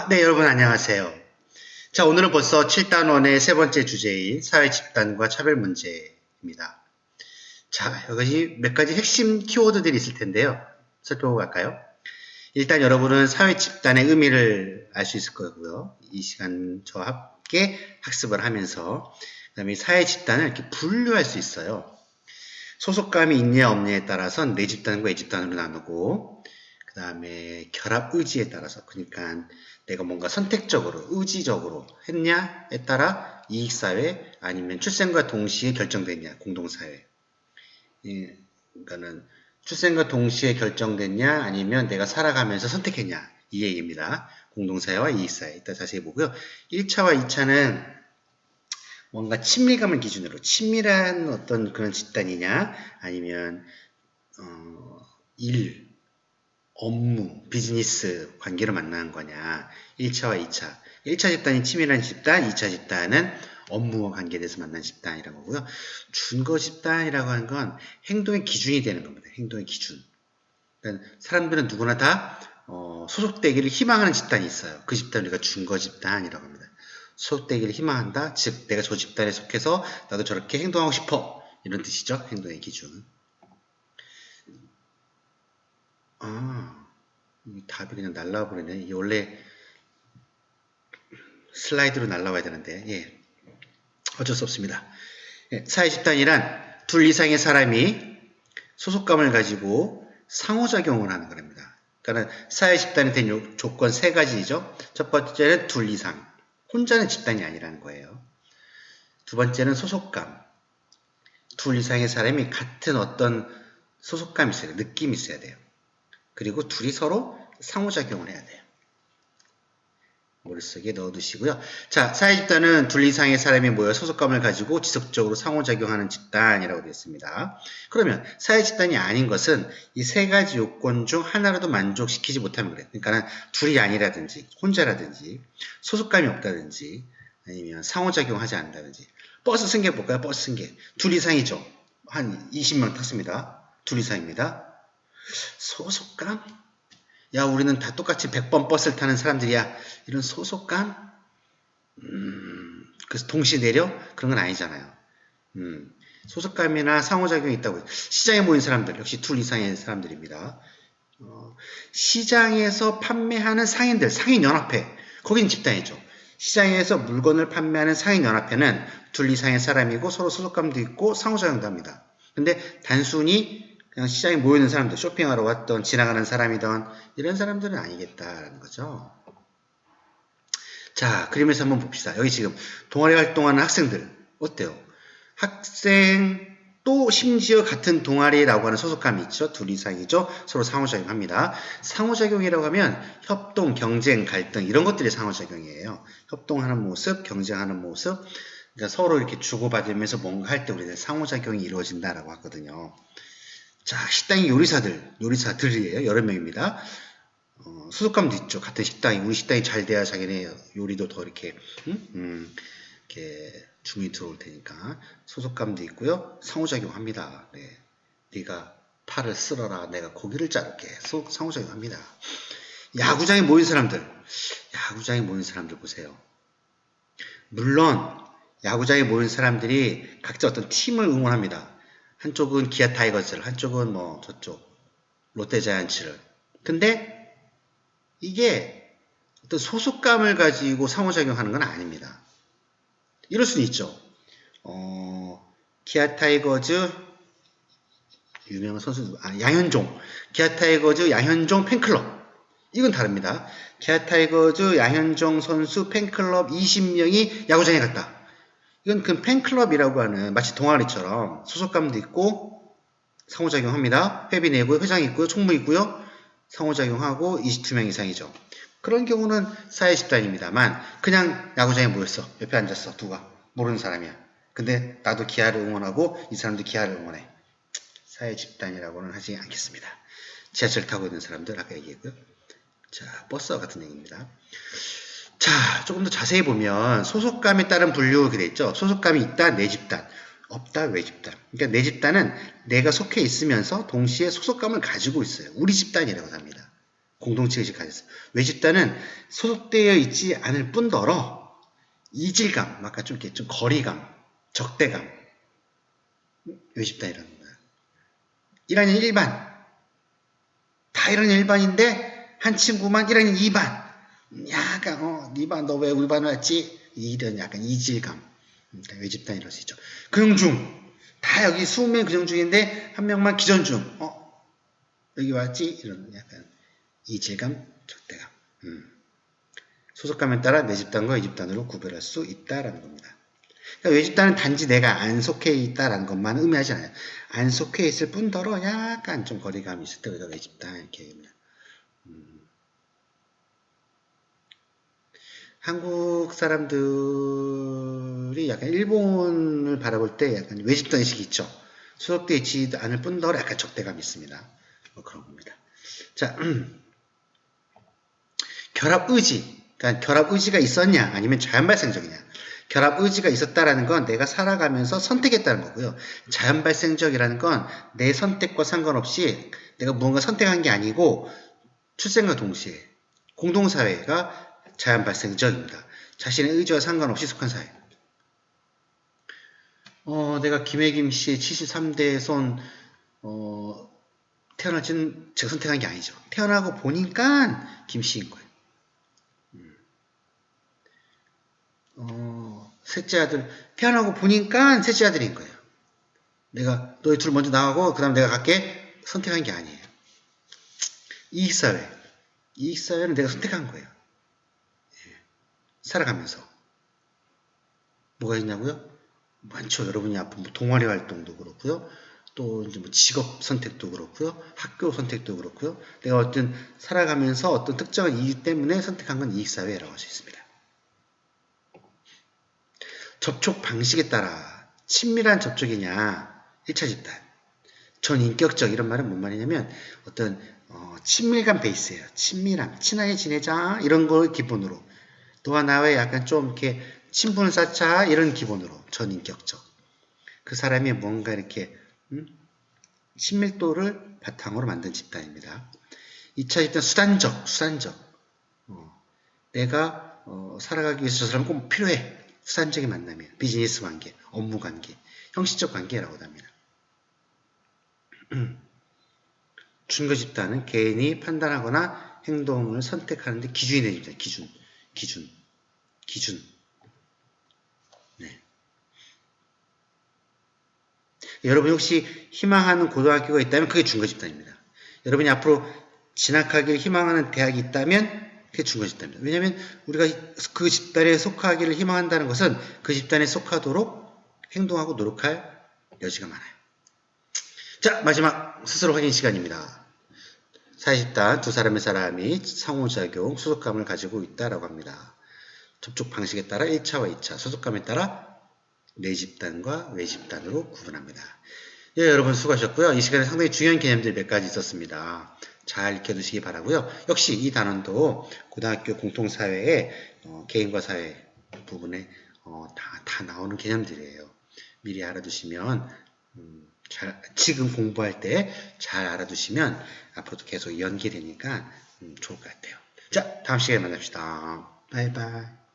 네, 여러분 안녕하세요. 자, 오늘은 벌써 7단원의 세 번째 주제인 사회 집단과 차별 문제입니다. 자, 여기 몇 가지 핵심 키워드들이 있을 텐데요. 살펴보고 갈까요? 일단 여러분은 사회 집단의 의미를 알 수 있을 거고요. 이 시간 저와 함께 학습을 하면서 그 다음에 사회 집단을 이렇게 분류할 수 있어요. 소속감이 있냐 없냐에 따라서 내 집단과 이 집단으로 나누고 그 다음에 결합 의지에 따라서 그러니까 내가 뭔가 선택적으로 의지적으로 했냐에 따라 이익사회 아니면 출생과 동시에 결정됐냐 공동사회 그러니까는 출생과 동시에 결정됐냐 아니면 내가 살아가면서 선택했냐 이 얘기입니다. 공동사회와 이익사회 이따 자세히 보고요. 1차와 2차는 뭔가 친밀감을 기준으로 친밀한 어떤 그런 집단이냐 아니면 일, 업무, 비즈니스 관계로 만나는 거냐 1차와 2차 1차 집단이 치밀한 집단 2차 집단은 업무와 관계돼서 만난 집단이라는 거고요. 준거 집단이라고 하는 건 행동의 기준이 되는 겁니다. 행동의 기준. 그러니까 사람들은 누구나 다 소속되기를 희망하는 집단이 있어요. 그 집단을 우리가 준거 집단이라고 합니다. 소속되기를 희망한다. 즉 내가 저 집단에 속해서 나도 저렇게 행동하고 싶어. 이런 뜻이죠. 행동의 기준. 답이 그냥 날라와 버리네. 이게 원래 슬라이드로 날라와야 되는데, 예. 어쩔 수 없습니다. 예, 사회 집단이란 둘 이상의 사람이 소속감을 가지고 상호작용을 하는 겁니다. 그러니까 사회 집단이 된 조건 세 가지죠. 첫 번째는 둘 이상. 혼자는 집단이 아니라는 거예요. 두 번째는 소속감. 둘 이상의 사람이 같은 어떤 소속감이 있어야 돼요. 느낌이 있어야 돼요. 그리고 둘이 서로 상호작용을 해야 돼요. 머릿속에 넣어두시고요. 자, 사회집단은 둘 이상의 사람이 모여 소속감을 가지고 지속적으로 상호작용하는 집단이라고 되어 있습니다. 그러면 사회집단이 아닌 것은 이 세 가지 요건 중 하나라도 만족시키지 못하면 그래요. 그러니까 둘이 아니라든지 혼자라든지 소속감이 없다든지 아니면 상호작용하지 않는다든지 버스 승객 볼까요? 버스 승객. 둘 이상이죠. 한 20명 탔습니다. 둘 이상입니다. 소속감? 야, 우리는 다 똑같이 100번 버스를 타는 사람들이야. 이런 소속감? 그래서 동시에 내려? 그런 건 아니잖아요. 소속감이나 상호작용이 있다고. 시장에 모인 사람들, 역시 둘 이상의 사람들입니다. 시장에서 판매하는 상인들, 상인연합회. 거긴 집단이죠. 시장에서 물건을 판매하는 상인연합회는 둘 이상의 사람이고 서로 소속감도 있고 상호작용도 합니다. 근데 단순히 그냥 시장에 모여있는 사람들, 쇼핑하러 왔던 지나가는 사람이던 이런 사람들은 아니겠다라는 거죠. 자, 그림에서 한번 봅시다. 여기 지금 동아리 활동하는 학생들 어때요? 학생 또 심지어 같은 동아리라고 하는 소속감이 있죠. 둘 이상이죠. 서로 상호작용합니다. 상호작용이라고 하면 협동, 경쟁, 갈등 이런 것들이 상호작용이에요. 협동하는 모습, 경쟁하는 모습 그러니까 서로 이렇게 주고받으면서 뭔가 할 때 우리는 상호작용이 이루어진다라고 하거든요. 자, 식당의 요리사들이에요. 여러 명입니다. 소속감도 있죠. 같은 식당이, 우리 식당이 잘 돼야 자기네 요리도 더 이렇게, 이렇게 주문이 들어올 테니까. 소속감도 있고요. 상호작용 합니다. 네. 네가 팔을 쓸어라. 내가 고기를 자를게. 상호작용 합니다. 야구장에 모인 사람들 보세요. 물론, 야구장에 모인 사람들이 각자 어떤 팀을 응원합니다. 한쪽은 기아 타이거즈를, 한쪽은 뭐 저쪽 롯데자이언츠를. 근데 이게 어떤 소속감을 가지고 상호작용하는 건 아닙니다. 이럴 수는 있죠. 기아 타이거즈 유명한 선수 양현종 기아 타이거즈 양현종 팬클럽 이건 다릅니다. 기아 타이거즈 양현종 선수 팬클럽 20명이 야구장에 갔다. 이건 그 팬클럽이라고 하는 마치 동아리처럼 소속감도 있고 상호작용합니다. 회비 내고요. 회장 있고요. 총무 있고요. 상호작용하고 22명 이상이죠. 그런 경우는 사회집단입니다만 그냥 야구장에 모였어. 옆에 앉았어. 누가 모르는 사람이야. 근데 나도 기아를 응원하고 이 사람도 기아를 응원해. 사회집단이라고는 하지 않겠습니다. 지하철 타고 있는 사람들 아까 얘기했고요. 자, 버스와 같은 얘기입니다. 자, 조금 더 자세히 보면 소속감에 따른 분류 이렇게 돼 있죠. 소속감이 있다, 내 집단. 없다, 외 집단. 그러니까 내 집단은 내가 속해 있으면서 동시에 소속감을 가지고 있어요. 우리 집단이라고 합니다. 공동체 의식 가졌어요. 외집단은 소속되어 있지 않을 뿐더러 이질감, 아까 좀 이렇게 좀 거리감, 적대감, 외집단이라는 거야. 1학년 1반, 다 1학년 1반인데 한 친구만 1학년 2반, 약간 2반 너 왜 우리 반 왔지? 이런 약간 이질감, 외집단이라고 수 있죠. 근영중, 다 여기 20명 근영중인데 한 명만 기전중, 여기 왔지? 이런 약간 이질감, 적대감. 소속감에 따라 내 집단과 외집단으로 구별할 수 있다라는 겁니다. 그러니까 외집단은 단지 내가 안 속해 있다라는 것만 의미하지 않아요. 안 속해 있을 뿐더러 약간 좀 거리감이 있을 때 우리가 외집단 이렇게 얘기합니다. 한국 사람들이 약간 일본을 바라볼 때 약간 외집단 의식이 있죠. 소속되어 있지 않을 뿐더러 약간 적대감이 있습니다. 뭐 그런 겁니다. 자, 결합의지. 그러니까 결합의지가 있었냐 아니면 자연발생적이냐. 결합의지가 있었다라는 건 내가 살아가면서 선택했다는 거고요. 자연발생적이라는 건 내 선택과 상관없이 내가 무언가 선택한 게 아니고 출생과 동시에 공동사회가 자연발생적입니다. 자신의 의지와 상관없이 속한 사회. 내가 김혜김 씨의 73대 손 태어날지는 제가 선택한 게 아니죠. 태어나고 보니까 김 씨인 거예요. 셋째 아들 태어나고 보니까 셋째 아들인 거예요. 내가 너희 둘 먼저 나가고 그 다음 내가 갈게 선택한 게 아니에요. 이익사회. 이익사회는 내가 선택한 거예요. 살아가면서. 뭐가 있냐고요? 많죠. 여러분이 앞으로 뭐 동아리 활동도 그렇고요. 또 이제 뭐 직업 선택도 그렇고요. 학교 선택도 그렇고요. 내가 어떤 살아가면서 어떤 특정한 이유 때문에 선택한 건 이익사회라고 할 수 있습니다. 접촉 방식에 따라 친밀한 접촉이냐 1차 집단 전인격적 이런 말은 뭔 말이냐면 어떤 친밀감 베이스예요. 친밀함, 친하게 지내자 이런 걸 기본으로 너와 나의 약간 좀 이렇게 친분을 쌓자 이런 기본으로 전인격적 그 사람이 뭔가 이렇게 친밀도를 바탕으로 만든 집단입니다. 2차 집단 수단적 내가 살아가기 위해서 저 사람 꼭 필요해. 수단적인 만남이에요. 비즈니스 관계, 업무 관계, 형식적 관계라고 합니다. 준거 집단은 개인이 판단하거나 행동을 선택하는 데 기준이 됩니다. 기준. 네. 여러분이 혹시 희망하는 고등학교가 있다면 그게 준거 집단입니다. 여러분이 앞으로 진학하기를 희망하는 대학이 있다면 그게 준거 집단입니다. 왜냐하면 우리가 그 집단에 속하기를 희망한다는 것은 그 집단에 속하도록 행동하고 노력할 여지가 많아요. 자, 마지막 스스로 확인 시간입니다. 사회집단 두 사람이 상호작용, 소속감을 가지고 있다라고 합니다. 접촉 방식에 따라 1차와 2차, 소속감에 따라 내 집단과 외 집단으로 구분합니다. 예, 여러분 수고하셨고요. 이 시간에 상당히 중요한 개념들 몇 가지 있었습니다. 잘 익혀두시기 바라고요. 역시 이 단원도 고등학교 공통사회의 개인과 사회 부분에 다 나오는 개념들이에요. 미리 알아두시면 지금 공부할 때 잘 알아두시면 앞으로도 계속 연계되니까 좋을 것 같아요. 자, 다음 시간에 만납시다. 바이바이.